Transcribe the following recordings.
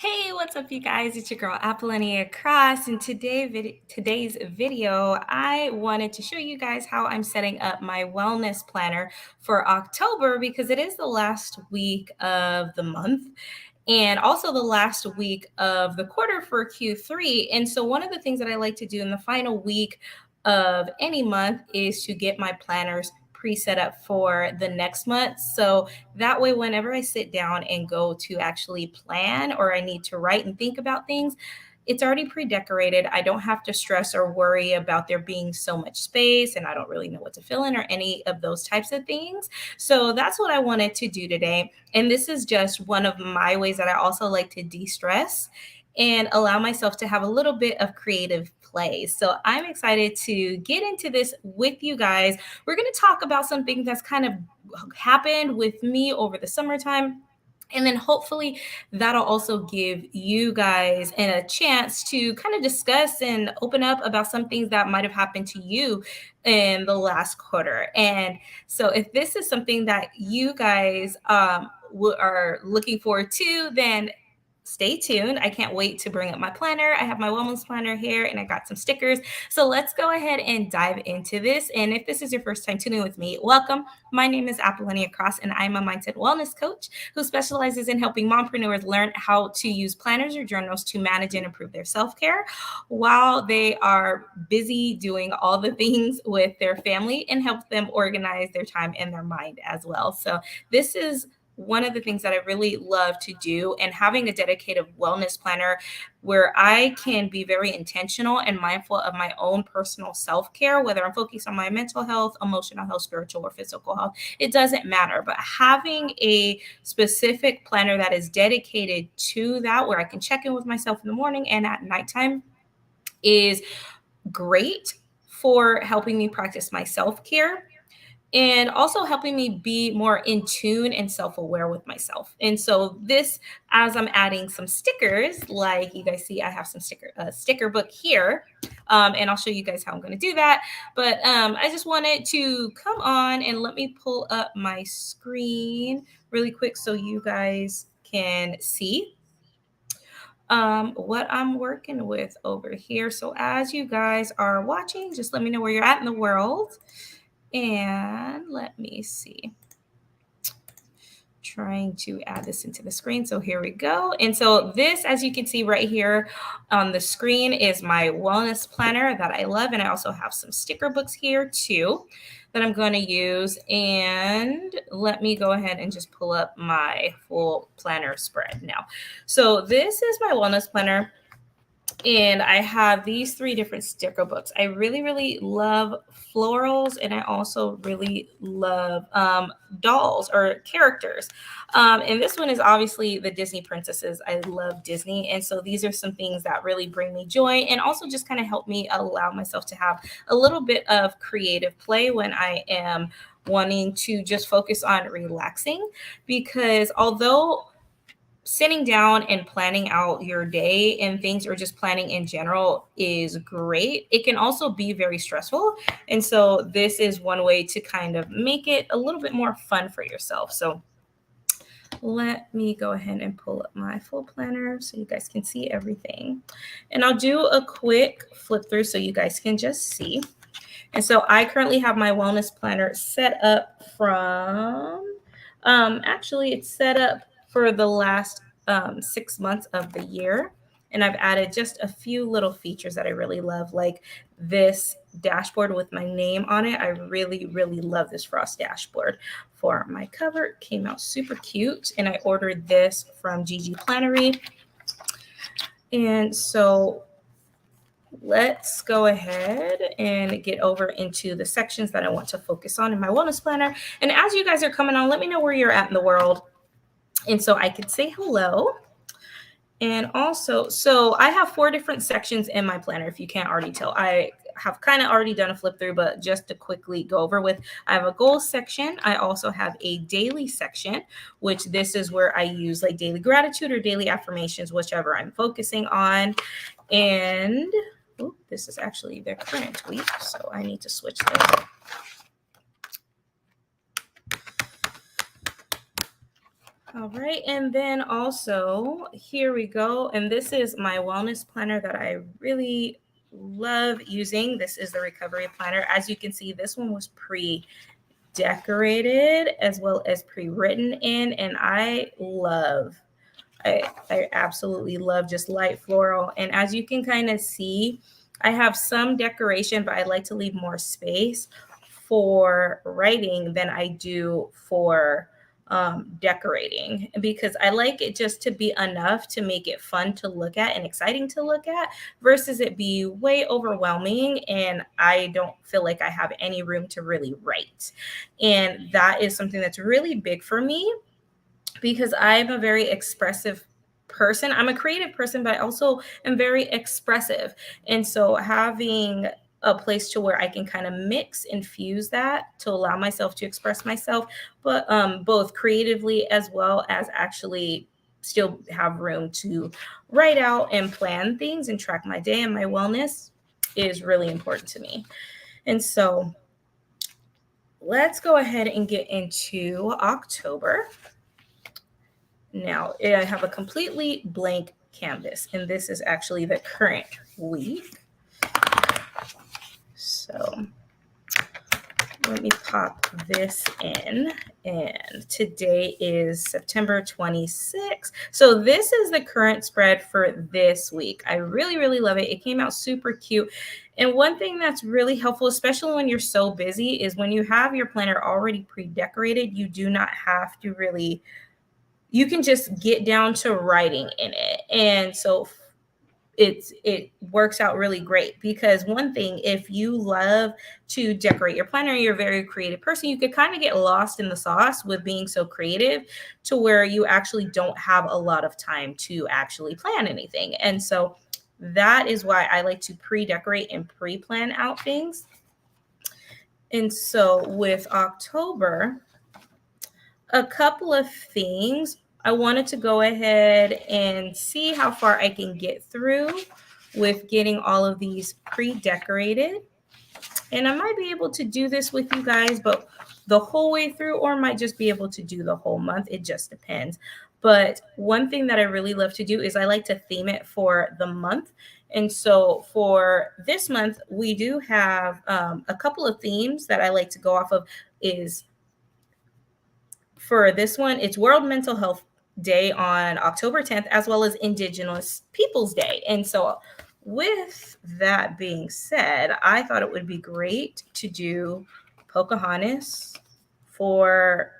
Hey, what's up, you guys? It's your girl Apollonia Cross, and today's video, I wanted to show you guys how I'm setting up my wellness planner for October because it is the last week of the month and also the last week of the quarter for Q3. And so, one of the things that I like to do in the final week of any month is to get my planners pre-set up for the next month. So that way, whenever I sit down and go to actually plan or I need to write and think about things, it's already pre-decorated. I don't have to stress or worry about there being so much space and I don't really know what to fill in or any of those types of things. So that's what I wanted to do today. And this is just one of my ways that I also like to de-stress and allow myself to have a little bit of creative play. So I'm excited to get into this with you guys. We're going to talk about something that's kind of happened with me over the summertime. And then hopefully that'll also give you guys a chance to kind of discuss and open up about some things that might have happened to you in the last quarter. And so if this is something that you guys are looking forward to, then stay tuned. I can't wait to bring up my planner. I have my wellness planner here and I got some stickers. So let's go ahead and dive into this. And if this is your first time tuning with me, welcome. My name is Apollonia Cross and I'm a mindset wellness coach who specializes in helping mompreneurs learn how to use planners or journals to manage and improve their self-care while they are busy doing all the things with their family and help them organize their time and their mind as well. So this is one of the things that I really love to do, and having a dedicated wellness planner where I can be very intentional and mindful of my own personal self-care, whether I'm focused on my mental health, emotional health, spiritual, or physical health, it doesn't matter. But having a specific planner that is dedicated to that, where I can check in with myself in the morning and at nighttime, is great for helping me practice my self-care and also helping me be more in tune and self-aware with myself. And so this, as I'm adding some stickers, like you guys see, I have some sticker book here, and I'll show you guys how I'm going to do that. But I just wanted to come on and let me pull up my screen really quick so you guys can see what I'm working with over here. So as you guys are watching, just let me know where you're at in the world. And let me see. Trying to add this into the screen. So here we go. And so this, as you can see right here on the screen, is my wellness planner that I love. And I also have some sticker books here too that I'm going to use. And let me go ahead and just pull up my full planner spread now. So this is my wellness planner. And I have these 3 different sticker books. I really, really love florals, and I also really love dolls or characters. And this one is obviously the Disney princesses. I love Disney. And so these are some things that really bring me joy and also just kind of help me allow myself to have a little bit of creative play when I am wanting to just focus on relaxing. Because although sitting down and planning out your day and things or just planning in general is great, it can also be very stressful. And so this is one way to kind of make it a little bit more fun for yourself. So let me go ahead and pull up my full planner so you guys can see everything. And I'll do a quick flip through so you guys can just see. And so I currently have my wellness planner set up from, actually it's set up for the last 6 months of the year. And I've added just a few little features that I really love, like this dashboard with my name on it. I really, really love this frost dashboard for my cover. It came out super cute. And I ordered this from Gigi Plannery. And so let's go ahead and get over into the sections that I want to focus on in my wellness planner. And as you guys are coming on, let me know where you're at in the world. And so I could say hello. And also, so I have 4 different sections in my planner, if you can't already tell. I have kind of already done a flip through, but just to quickly go over with, I have a goals section. I also have a daily section, which this is where I use like daily gratitude or daily affirmations, whichever I'm focusing on. And this is actually their current week, so I need to switch this. All right, and then also here we go. And this is my wellness planner that I really love using. This is the recovery planner. As you can see, this one was pre-decorated as well as pre-written in, and I absolutely love just light floral. And as you can kind of see, I have some decoration, but I like to leave more space for writing than I do for decorating, because I like it just to be enough to make it fun to look at and exciting to look at versus it be way overwhelming and I don't feel like I have any room to really write. And that is something that's really big for me because I'm a very expressive person. I'm a creative person, but I also am very expressive. And so having a place to where I can kind of mix and fuse that to allow myself to express myself, but both creatively as well as actually still have room to write out and plan things and track my day and my wellness is really important to me. And so let's go ahead and get into October. Now, I have a completely blank canvas, and this is actually the current week. So let me pop this in. And today is September 26th. So this is the current spread for this week. I really, really love it. It came out super cute. And one thing that's really helpful, especially when you're so busy, is when you have your planner already pre-decorated, you do not have to really, you can just get down to writing in it. And so it works out really great because one thing, if you love to decorate your planner, you're a very creative person, you could kind of get lost in the sauce with being so creative to where you actually don't have a lot of time to actually plan anything. And so that is why I like to pre-decorate and pre-plan out things. And so with October, a couple of things. I wanted to go ahead and see how far I can get through with getting all of these pre-decorated. And I might be able to do this with you guys, but the whole way through, or might just be able to do the whole month. It just depends. But one thing that I really love to do is I like to theme it for the month. And so for this month, we do have a couple of themes that I like to go off of. Is For this one, it's World Mental Health Day on October 10th, as well as Indigenous Peoples Day. And so, with that being said, I thought it would be great to do Pocahontas for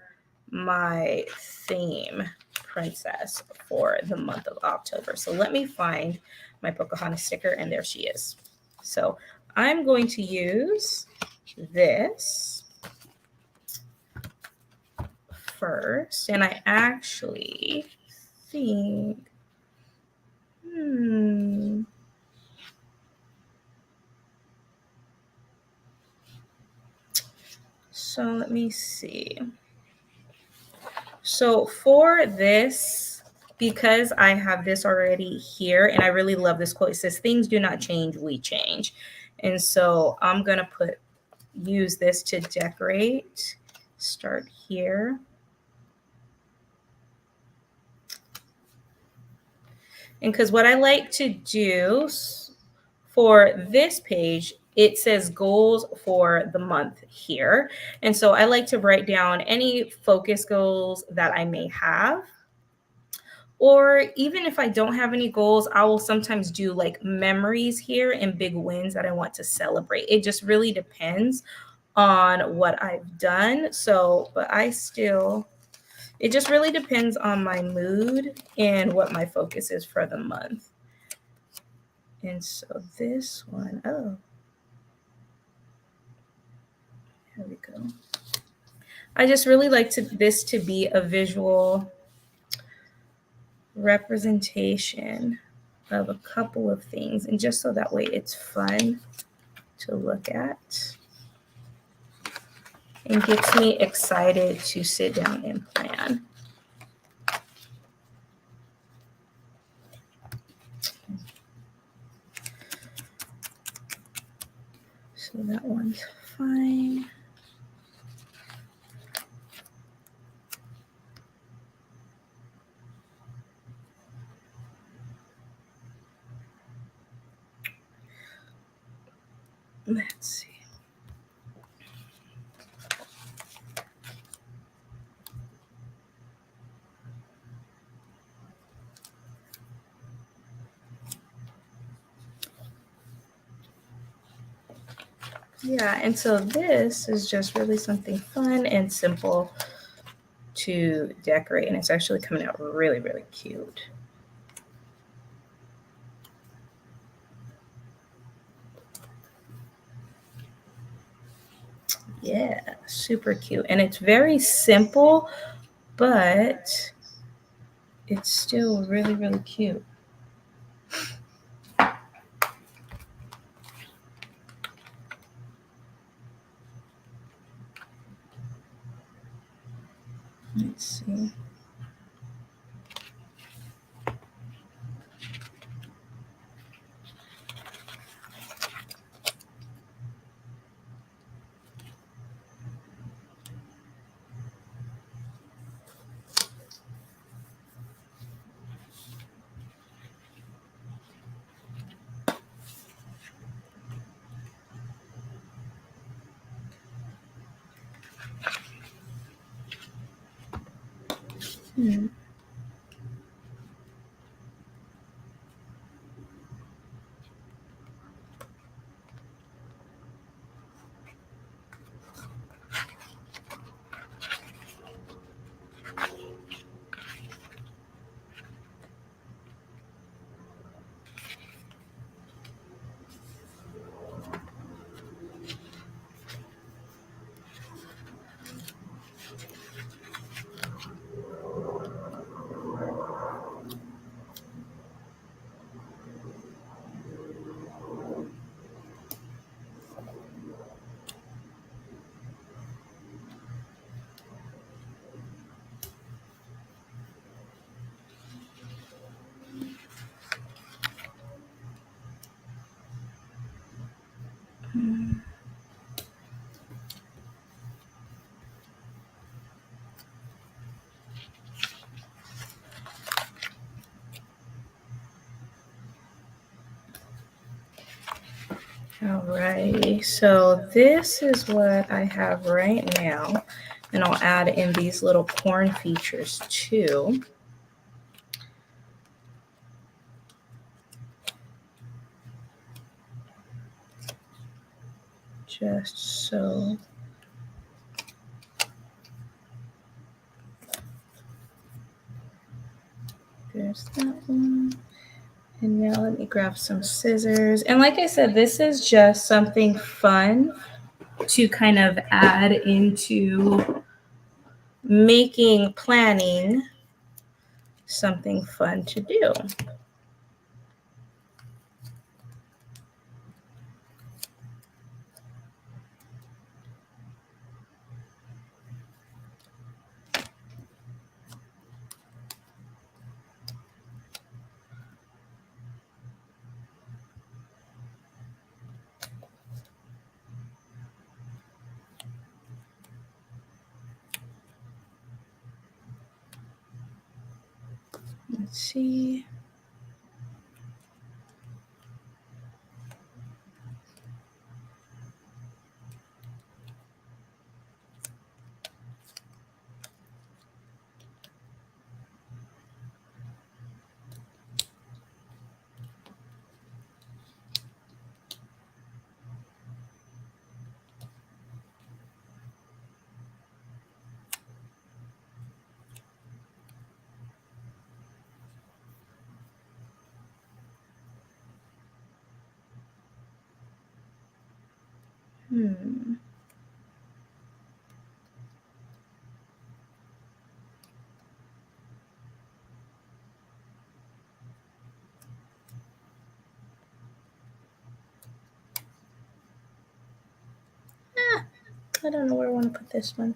my theme princess for the month of October. So, let me find my Pocahontas sticker, and there she is. So, I'm going to use this first, and I actually think, so let me see. So for this, because I have this already here, and I really love this quote, it says, "Things do not change, we change." And so I'm gonna use this to decorate. Start here. And because what I like to do for this page, it says goals for the month here. And so I like to write down any focus goals that I may have. Or even if I don't have any goals, I will sometimes do like memories here and big wins that I want to celebrate. It just really depends on what I've done. So, but it just really depends on my mood and what my focus is for the month. And so this one, here we go. I just really like this to be a visual representation of a couple of things, and just so that way it's fun to look at and gets me excited to sit down and plan. So that one's fine. Let's see. Yeah, and so this is just really something fun and simple to decorate, and it's actually coming out really, really cute. Yeah, super cute. And it's very simple, but it's still really, really cute. Let's see. Hmm. Alrighty, so this is what I have right now, and I'll add in these little corn features too. Just so. There's that one. And now let me grab some scissors. And like I said, this is just something fun to kind of add into planning something fun to do. Let's see. Hmm. I don't know where I want to put this one.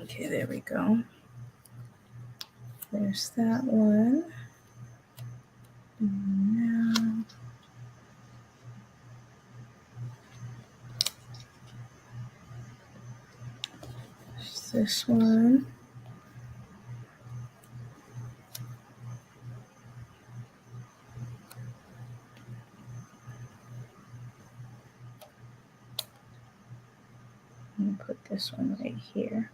Okay, there we go. There's that one. And now this one. And put this one right here.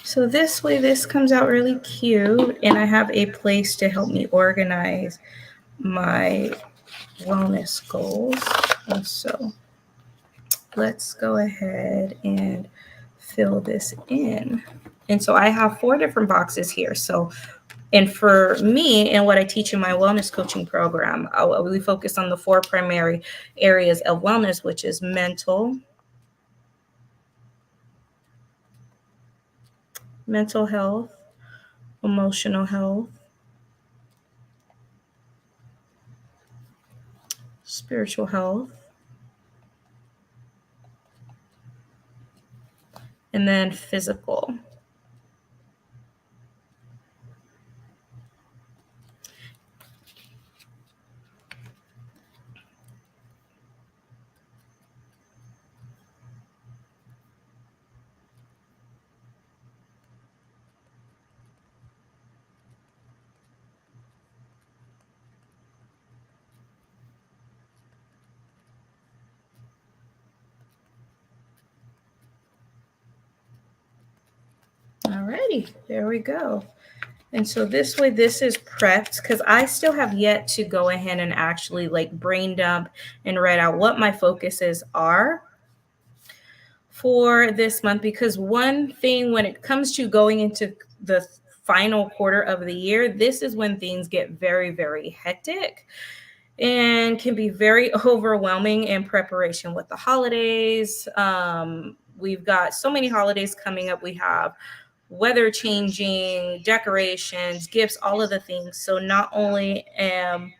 So this way, this comes out really cute, and I have a place to help me organize my wellness goals. And so let's go ahead and fill this in. And so I have 4 different boxes here. So, and for me and what I teach in my wellness coaching program, I really focus on the 4 primary areas of wellness, which is mental health, emotional health, spiritual health, and then physical. Alrighty, there we go. And so this way, this is prepped because I still have yet to go ahead and actually like brain dump and write out what my focuses are for this month. Because one thing when it comes to going into the final quarter of the year, this is when things get very, very hectic and can be very overwhelming in preparation with the holidays. We've got so many holidays coming up. We have weather changing, decorations, gifts, all of the things. So not only am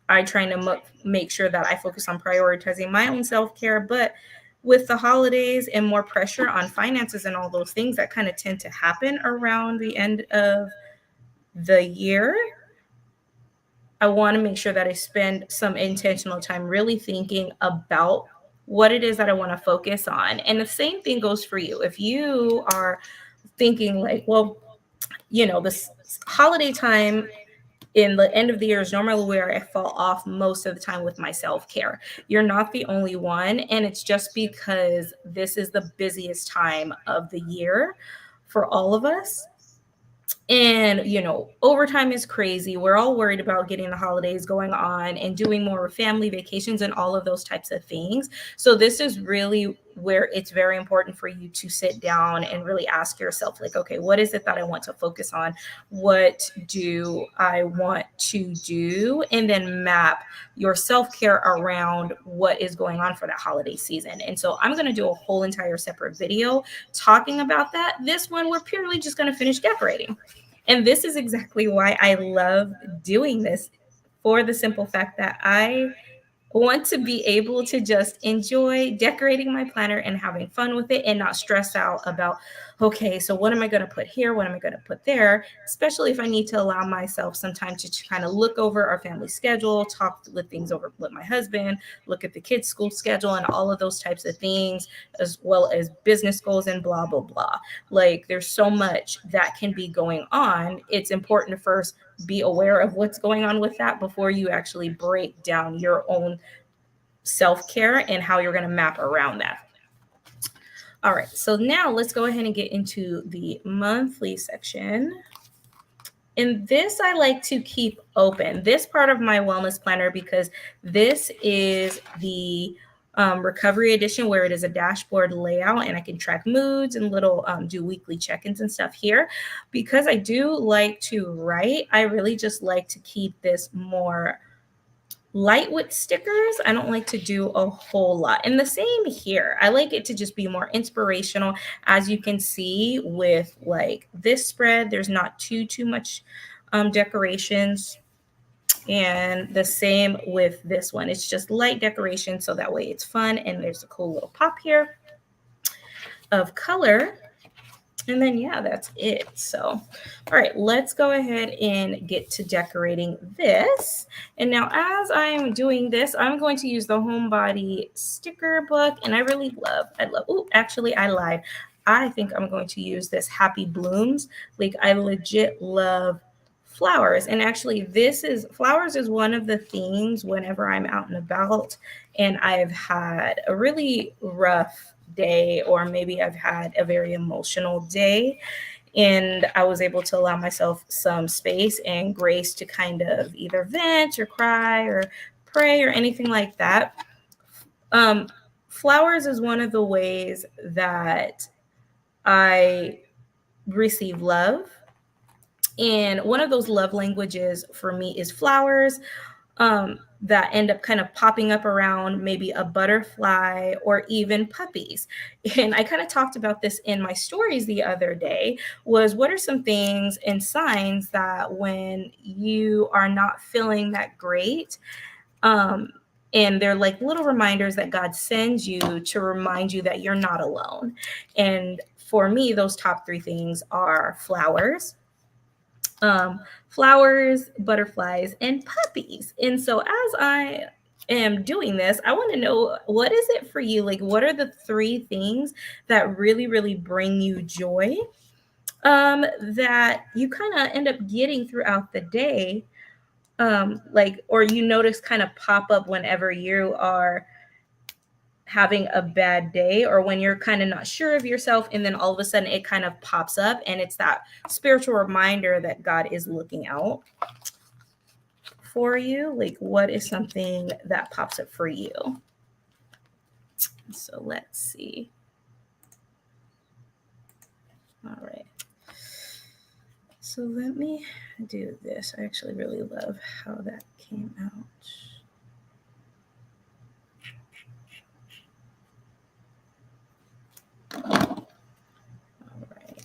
I trying to make sure that I focus on prioritizing my own self-care, but with the holidays and more pressure on finances and all those things that kind of tend to happen around the end of the year, I want to make sure that I spend some intentional time really thinking about what it is that I want to focus on. And the same thing goes for you. If you are thinking like, well, this holiday time in the end of the year is normally where I fall off most of the time with my self-care. You're not the only one. And it's just because this is the busiest time of the year for all of us. And, overtime is crazy. We're all worried about getting the holidays going on and doing more family vacations and all of those types of things. So this is really where it's very important for you to sit down and really ask yourself, like, okay, what is it that I want to focus on? What do I want to do? And then map your self-care around what is going on for that holiday season. And so I'm going to do a whole entire separate video talking about that. This one, we're purely just going to finish decorating. And this is exactly why I love doing this, for the simple fact that I want to be able to just enjoy decorating my planner and having fun with it and not stress out about, okay, so what am I going to put here? What am I going to put there? Especially if I need to allow myself some time to kind of look over our family schedule, talk with things over with my husband, look at the kids' school schedule and all of those types of things, as well as business goals and blah, blah, blah. Like there's so much that can be going on. It's important to first be aware of what's going on with that before you actually break down your own self-care and how you're going to map around that. All right, so now let's go ahead and get into the monthly section. And this I like to keep open, this part of my wellness planner, because this is the recovery edition where it is a dashboard layout and I can track moods and little do weekly check-ins and stuff here. Because I do like to write, I really just like to keep this more light with stickers. I don't like to do a whole lot. And the same here. I like it to just be more inspirational. As you can see with like this spread, there's not too much decorations. And the same with this one. It's just light decoration, so that way it's fun and there's a cool little pop here of color. And then, yeah, that's it. So, all right, let's go ahead and get to decorating this. And now, as I'm doing this, I'm going to use the Homebody sticker book. And I love, oh, actually, I lied. I think I'm going to use this Happy Blooms. Like, I legit love flowers. And actually, flowers is one of the themes whenever I'm out and about and I've had a really rough day, or maybe I've had a very emotional day, and I was able to allow myself some space and grace to kind of either vent or cry or pray or anything like that. Um, Flowers is one of the ways that I receive love. And one of those love languages for me is flowers, that end up kind of popping up around maybe a butterfly or even puppies. And I kind of talked about this in my stories the other day, was what are some things and signs that when you are not feeling that great, um, and they're like little reminders that God sends you to remind you that you're not alone. And for me, those top three things are um, flowers, butterflies, and puppies. And so, as I am doing this, I want to know, what is it for you? Like, what are the three things that really, really bring you joy, that you kind of end up getting throughout the day? Like, or you notice kind of pop up whenever you are having a bad day, or when you're kind of not sure of yourself, and then all of a sudden it kind of pops up, and it's that spiritual reminder that God is looking out for you. Like, what is something that pops up for you? So let's see. All right, so let me do this. I actually really love how that came out. All right.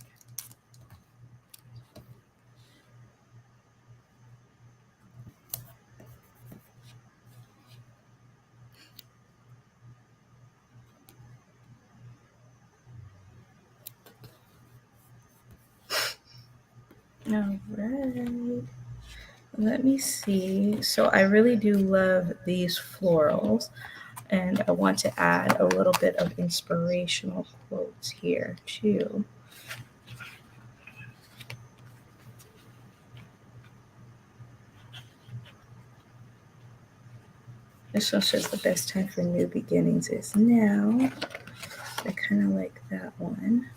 All right. Let me see. So I really do love these florals, and I want to add a little bit of inspirational quotes here too. This one says the best time for new beginnings is now. I kind of like that one.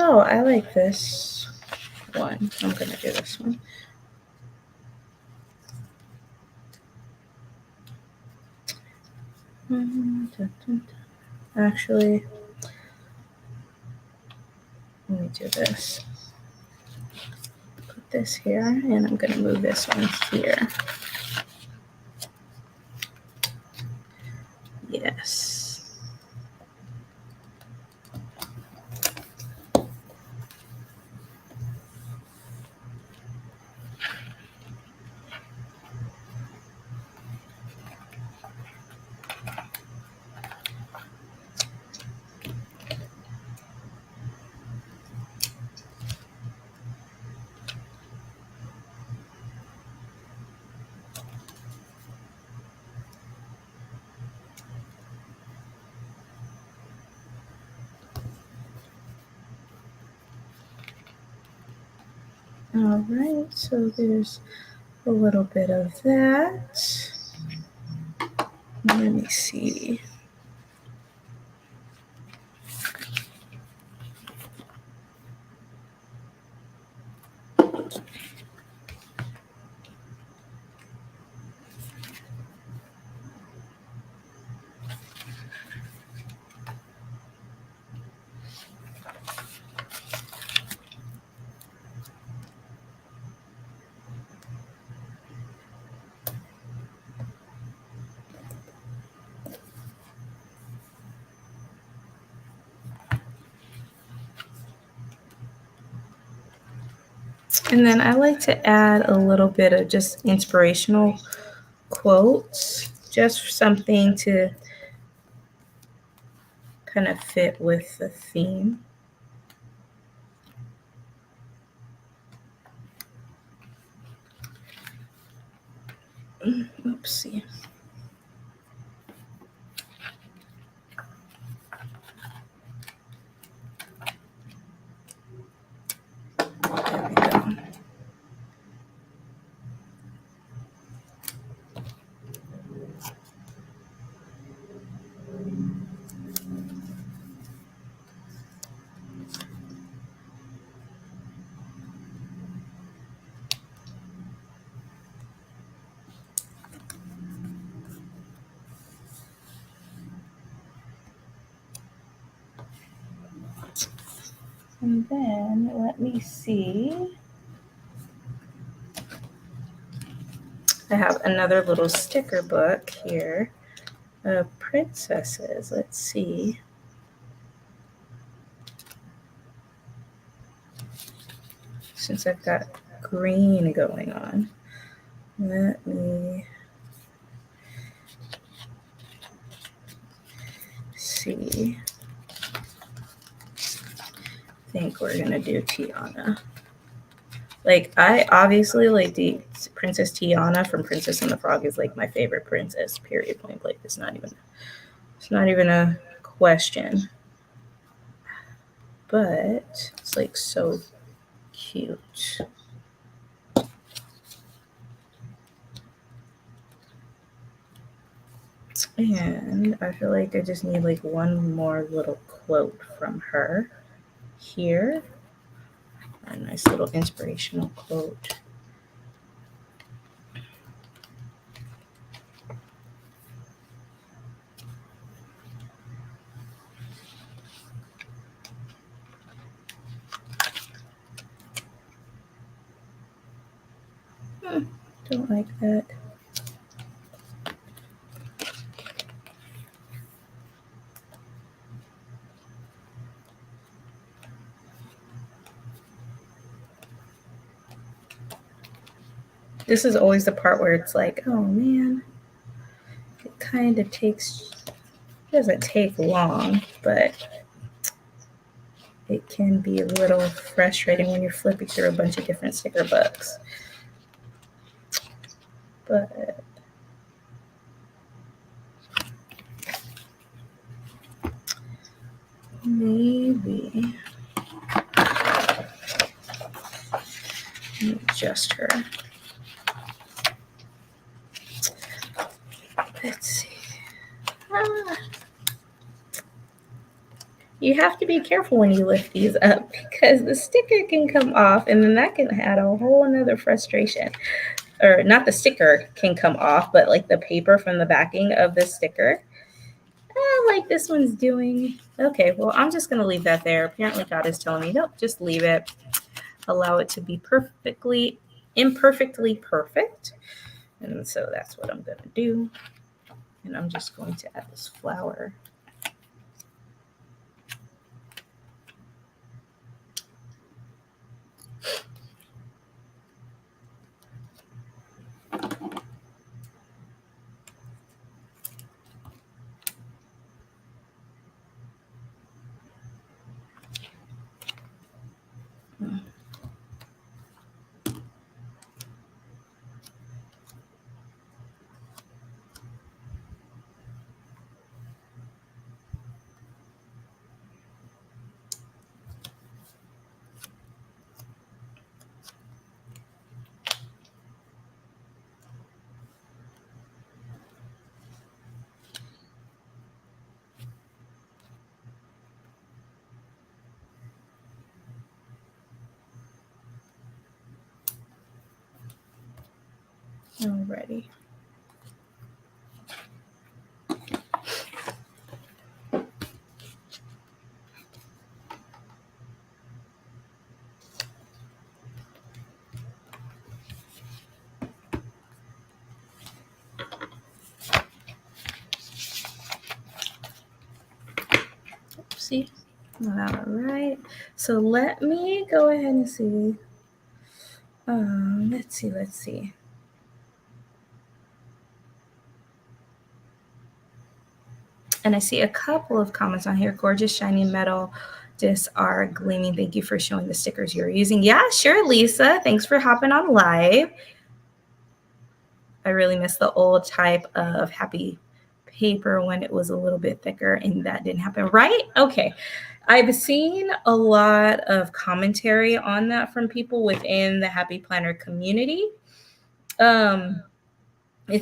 Oh, I like this one. I'm going to do this one. Actually, let me do this. Put this here, and I'm going to move this one here. Yes. All right, so there's a little bit of that. Let me see. And then I like to add a little bit of just inspirational quotes, just something to kind of fit with the theme. Oopsie. There we go. And then let me see. I have another little sticker book here of princesses. Let's see. Since I've got green going on, let me see. I think we're gonna do Tiana. Like, I obviously like the Princess Tiana from Princess and the Frog is like my favorite princess. Period. Point blank. It's not even a question. But it's like so cute. And I feel like I just need like one more little quote from her here. A nice little inspirational quote. Don't like that. This is always the part where it's like, oh man, it kind of doesn't take long, but it can be a little frustrating when you're flipping through a bunch of different sticker books. But maybe adjust her. Let's see. You have to be careful when you lift these up because the sticker can come off and then that can add a whole another frustration. Or not the sticker can come off, but like the paper from the backing of the sticker. Like this one's doing. Okay, well, I'm just going to leave that there. Apparently God is telling me, nope, just leave it. Allow it to be imperfectly perfect. And so that's what I'm going to do. And I'm just going to add this flower. Alrighty. Oopsie. All right. So let me go ahead and see. Let's see. And I see a couple of comments on here. Gorgeous shiny metal discs are gleaming. Thank you for showing the stickers you're using. Yeah, sure, Lisa. Thanks for hopping on live. I really miss the old type of happy paper when it was a little bit thicker, and that didn't happen, right? Okay. I've seen a lot of commentary on that from people within the Happy Planner community. And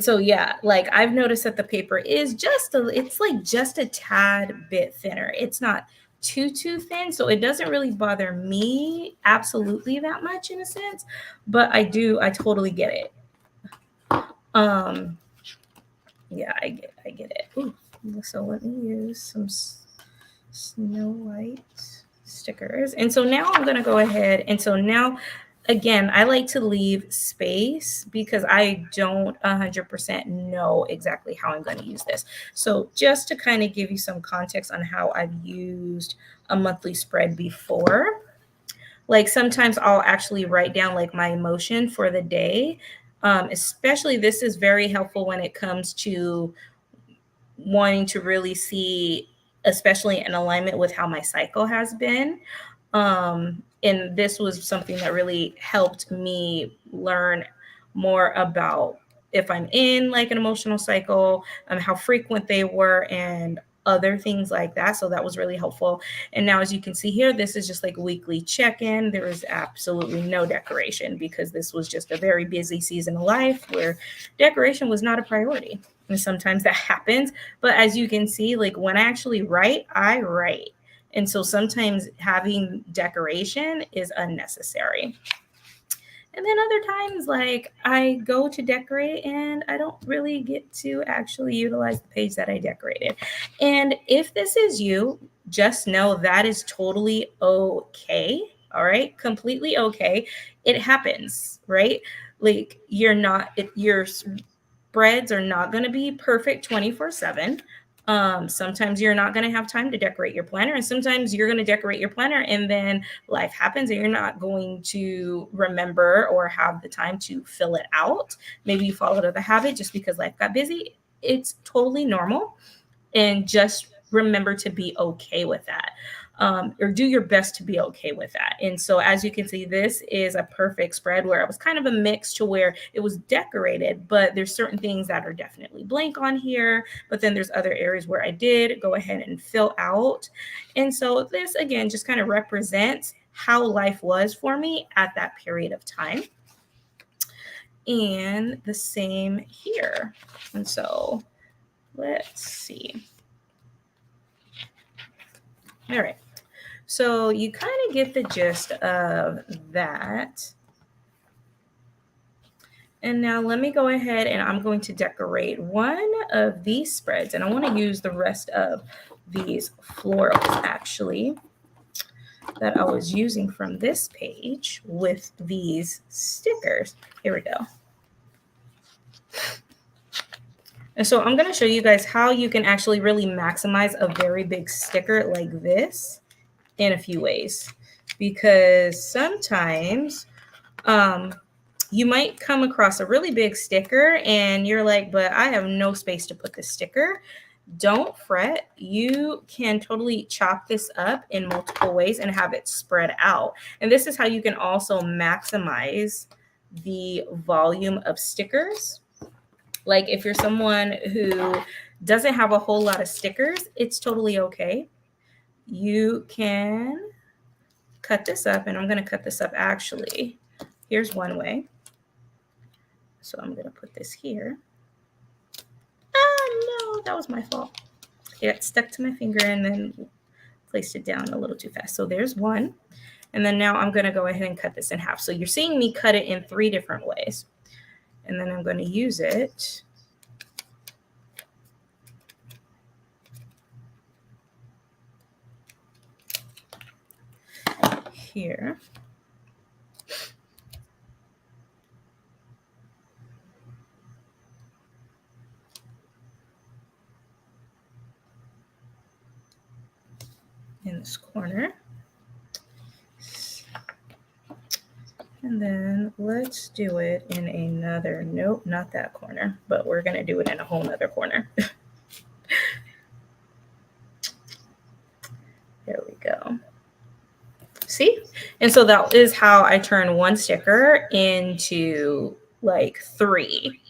so yeah, like I've noticed that the paper is it's like just a tad bit thinner. It's not too thin, so it doesn't really bother me absolutely that much in a sense, but I totally get it. Um yeah, I get it. Ooh, so let me use some Snow White stickers. And so now I'm going to go ahead. And so now, again, I like to leave space because I don't 100% know exactly how I'm going to use this. So just to kind of give you some context on how I've used a monthly spread before, like sometimes I'll actually write down like my emotion for the day. Especially this is very helpful when it comes to wanting to really see, especially in alignment with how my cycle has been. And this was something that really helped me learn more about if I'm in like an emotional cycle, how frequent they were, and other things like that. So that was really helpful. And now, as you can see here, this is just like a weekly check-in. There was absolutely no decoration because this was just a very busy season of life where decoration was not a priority. And sometimes that happens. But as you can see, like when I actually write, I write. And so sometimes having decoration is unnecessary. And then other times, like I go to decorate and I don't really get to actually utilize the page that I decorated. And if this is you, just know that is totally okay. All right. Completely okay. It happens, right? Like your spreads are not going to be perfect 24/7. Sometimes you're not going to have time to decorate your planner, and sometimes you're going to decorate your planner and then life happens and you're not going to remember or have the time to fill it out. Maybe you fall out of the habit just because life got busy. It's totally normal, and just remember to be okay with that. Or do your best to be okay with that. And so, as you can see, this is a perfect spread where it was kind of a mix to where it was decorated, but there's certain things that are definitely blank on here. But then there's other areas where I did go ahead and fill out. And so, this again just kind of represents how life was for me at that period of time. And the same here. And so, let's see. All right. So you kind of get the gist of that. And now let me go ahead and I'm going to decorate one of these spreads. And I want to use the rest of these florals actually that I was using from this page with these stickers. Here we go. And so I'm going to show you guys how you can actually really maximize a very big sticker like this in a few ways. Because sometimes you might come across a really big sticker and you're like, but I have no space to put this sticker. Don't fret. You can totally chop this up in multiple ways and have it spread out. And this is how you can also maximize the volume of stickers. Like if you're someone who doesn't have a whole lot of stickers, it's totally okay. You can cut this up, and I'm going to cut this up actually. Here's one way. So I'm going to put this here. No, that was my fault. It got stuck to my finger and then placed it down a little too fast. So there's one. And then now I'm going to go ahead and cut this in half. So you're seeing me cut it in 3 different ways. And then I'm going to use it here. In this corner. And then let's do it in another, nope, not that corner, but we're gonna do it in a whole nother corner. There we go. See? And so that is how I turn one sticker into like 3.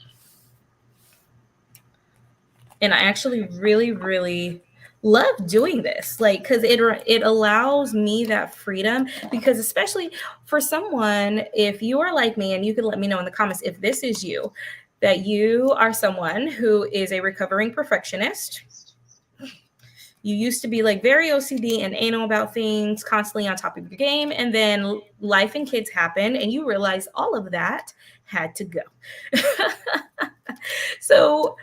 And I actually really love doing this, like, because it allows me that freedom, because especially for someone, if you are like me, and you can let me know in the comments if this is you, that you are someone who is a recovering perfectionist. You used to be like very OCD and anal about things, constantly on top of your game, and then life and kids happen and you realize all of that had to go. So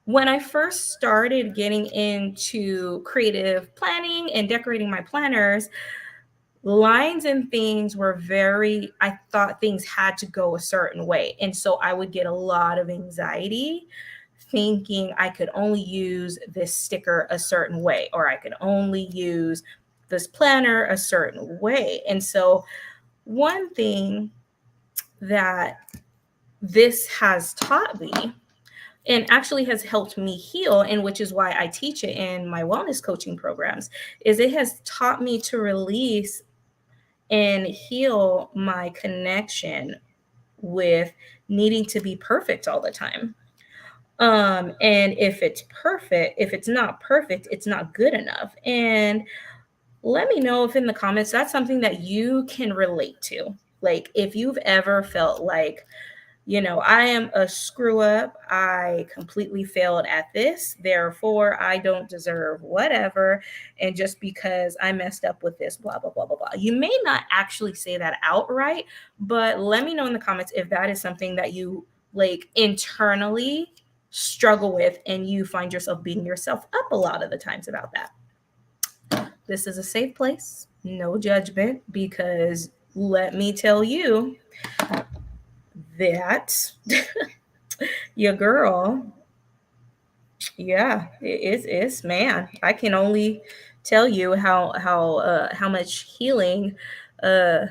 when I first started getting into creative planning and decorating my planners, lines and things were very, I thought things had to go a certain way. And so I would get a lot of anxiety thinking I could only use this sticker a certain way, or I could only use this planner a certain way. And so one thing that this has taught me, and actually has helped me heal, and which is why I teach it in my wellness coaching programs, is it has taught me to release and heal my connection with needing to be perfect all the time. And if it's perfect, if it's not perfect, it's not good enough. And let me know if in the comments that's something that you can relate to. Like if you've ever felt like, I am a screw up. I completely failed at this. Therefore, I don't deserve whatever. And just because I messed up with this, blah, blah, blah, blah, blah. You may not actually say that outright, but let me know in the comments if that is something that you like internally struggle with and you find yourself beating yourself up a lot of the times about that. This is a safe place, no judgment, because let me tell you, that your girl, yeah, it's man, I can only tell you how much healing uh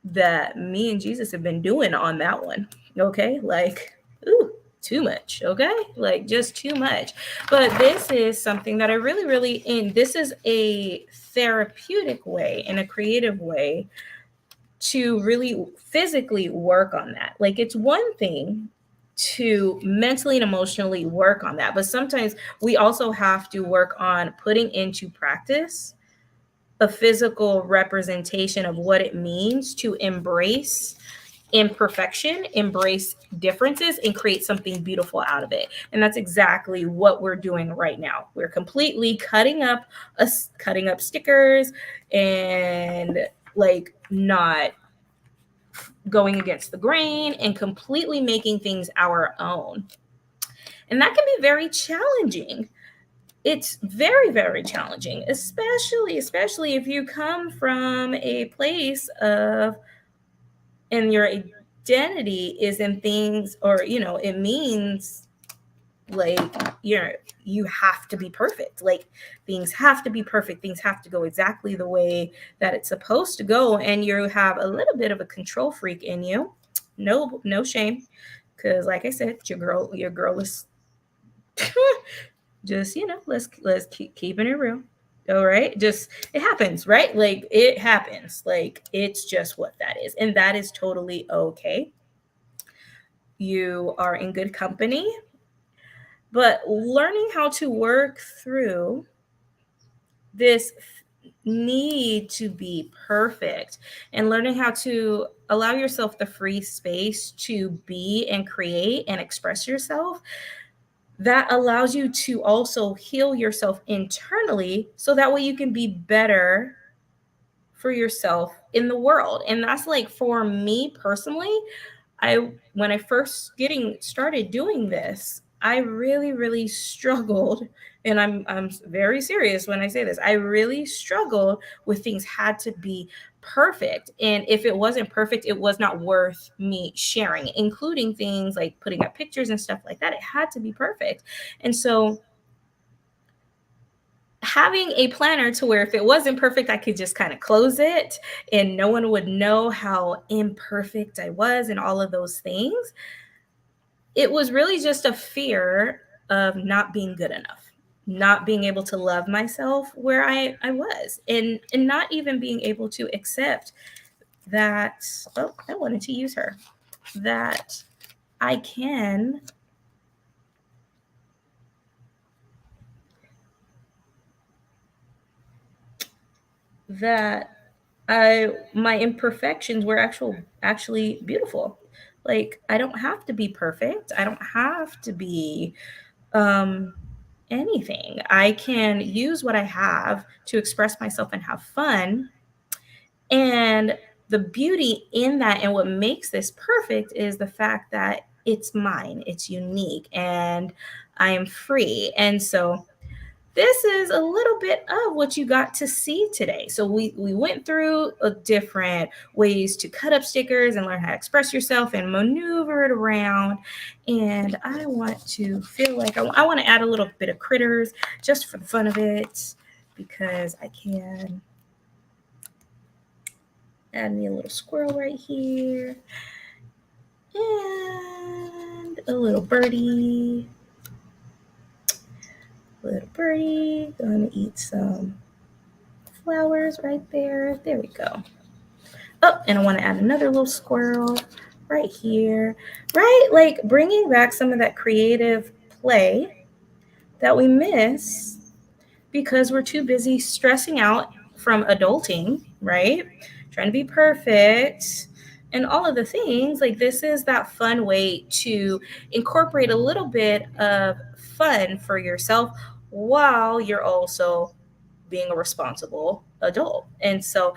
that me and Jesus have been doing on that one. Okay, like, ooh, too much. Okay, like just too much. But this is something that I really in this is a therapeutic way, in a creative way, to really physically work on that. Like it's one thing to mentally and emotionally work on that, but sometimes we also have to work on putting into practice a physical representation of what it means to embrace imperfection, embrace differences, and create something beautiful out of it. And that's exactly what we're doing right now. We're completely cutting up stickers and like not going against the grain and completely making things our own. And that can be very challenging. It's very challenging, especially if you come from a place of, and your identity is in things, or it means like you have to be perfect. Like things have to be perfect, things have to go exactly the way that it's supposed to go, and you have a little bit of a control freak in you. No shame, because like I said, your girl is just let's keep keeping it real. All right, just it happens, right? Like it happens, like it's just what that is, and that is totally okay. You are in good company. But learning how to work through this need to be perfect, and learning how to allow yourself the free space to be and create and express yourself, that allows you to also heal yourself internally, so that way you can be better for yourself in the world. And that's like, for me personally, when I first getting started doing this, I really struggled, and I'm very serious when I say this. I really struggled with things had to be perfect, and if it wasn't perfect, it was not worth me sharing, including things like putting up pictures and stuff like that. It had to be perfect. And so having a planner to where if it wasn't perfect, I could just kind of close it and no one would know how imperfect I was and all of those things. It was really just a fear of not being good enough, not being able to love myself where I was, and not even being able to accept that, oh, I wanted to use her, that I can, that my imperfections were actually beautiful. Like I don't have to be perfect. I don't have to be um anything. I can use what I have to express myself and have fun. And the beauty in that and what makes this perfect is the fact that it's mine, it's unique, and I am free. And so this is a little bit of what you got to see today. So we went through different ways to cut up stickers and learn how to express yourself and maneuver it around. And I want to feel like I want to add a little bit of critters just for the fun of it, because I can add me a little squirrel right here and a little birdie. Little birdie, gonna eat some flowers right there. There we go. Oh, and I want to add another little squirrel right here, right? Like bringing back some of that creative play that we miss because we're too busy stressing out from adulting, right? Trying to be perfect and all of the things. Like this is that fun way to incorporate a little bit of fun for yourself while you're also being a responsible adult. And so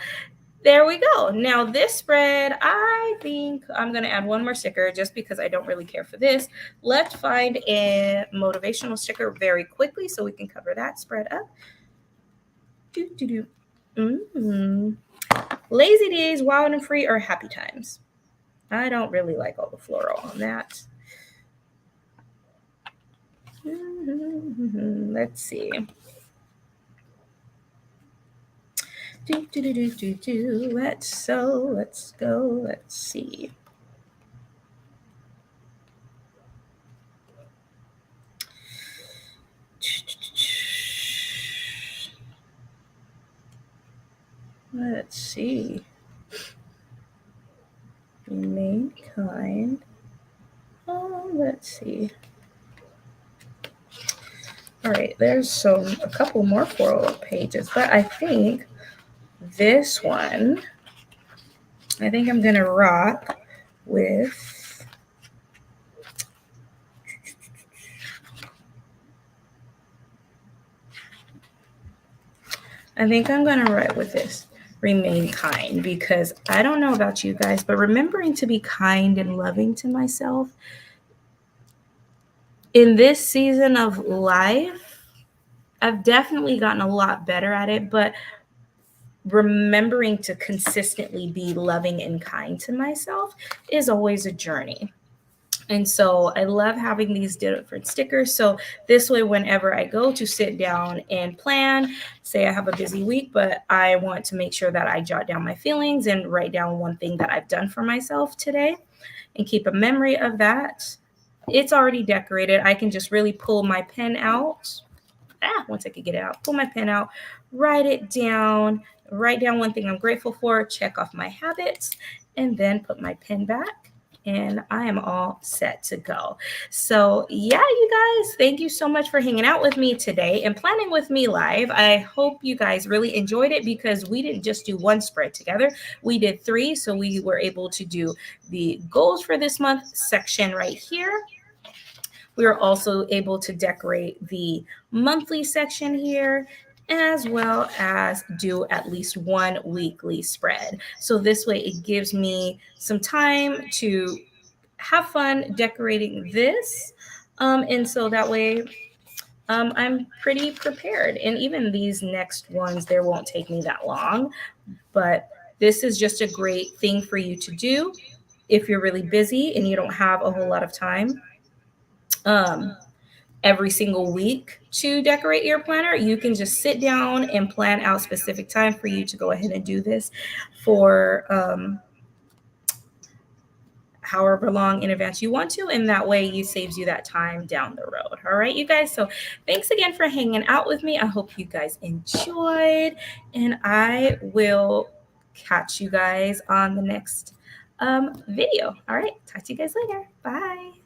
there we go. Now this spread, I think I'm going to add one more sticker just because I don't really care for this. Let's find a motivational sticker very quickly so we can cover that spread up. Lazy days, wild and free, or happy times? I don't really like all the floral on that. Let's see. Let's go. Let's see. Let's see. Remain kind. Oh, let's see. All right, there's a couple more floral pages, but I think this one, I think I'm gonna rock with this. Remain kind, because I don't know about you guys, but remembering to be kind and loving to myself in this season of life, I've definitely gotten a lot better at it, but remembering to consistently be loving and kind to myself is always a journey. And so I love having these different stickers. So this way, whenever I go to sit down and plan, say I have a busy week, but I want to make sure that I jot down my feelings and write down one thing that I've done for myself today and keep a memory of that. It's already decorated. I can just really pull my pen out. Once I could get it out, pull my pen out, write it down, write down one thing I'm grateful for, check off my habits, and then put my pen back. And I am all set to go. So, yeah, you guys, thank you so much for hanging out with me today and planning with me live. I hope you guys really enjoyed it because we didn't just do one spread together, we did 3. So, we were able to do the goals for this month section right here. We were also able to decorate the monthly section here, as well as do at least one weekly spread. So this way it gives me some time to have fun decorating this. And so that way I'm pretty prepared. And even these next ones, there won't take me that long. But this is just a great thing for you to do if you're really busy and you don't have a whole lot of time. every single week to decorate your planner. You can just sit down and plan out specific time for you to go ahead and do this for however long in advance you want to, and that way you saves you that time down the road. All right, you guys, so thanks again for hanging out with me. I hope you guys enjoyed, and I will catch you guys on the next video. All right, talk to you guys later. Bye.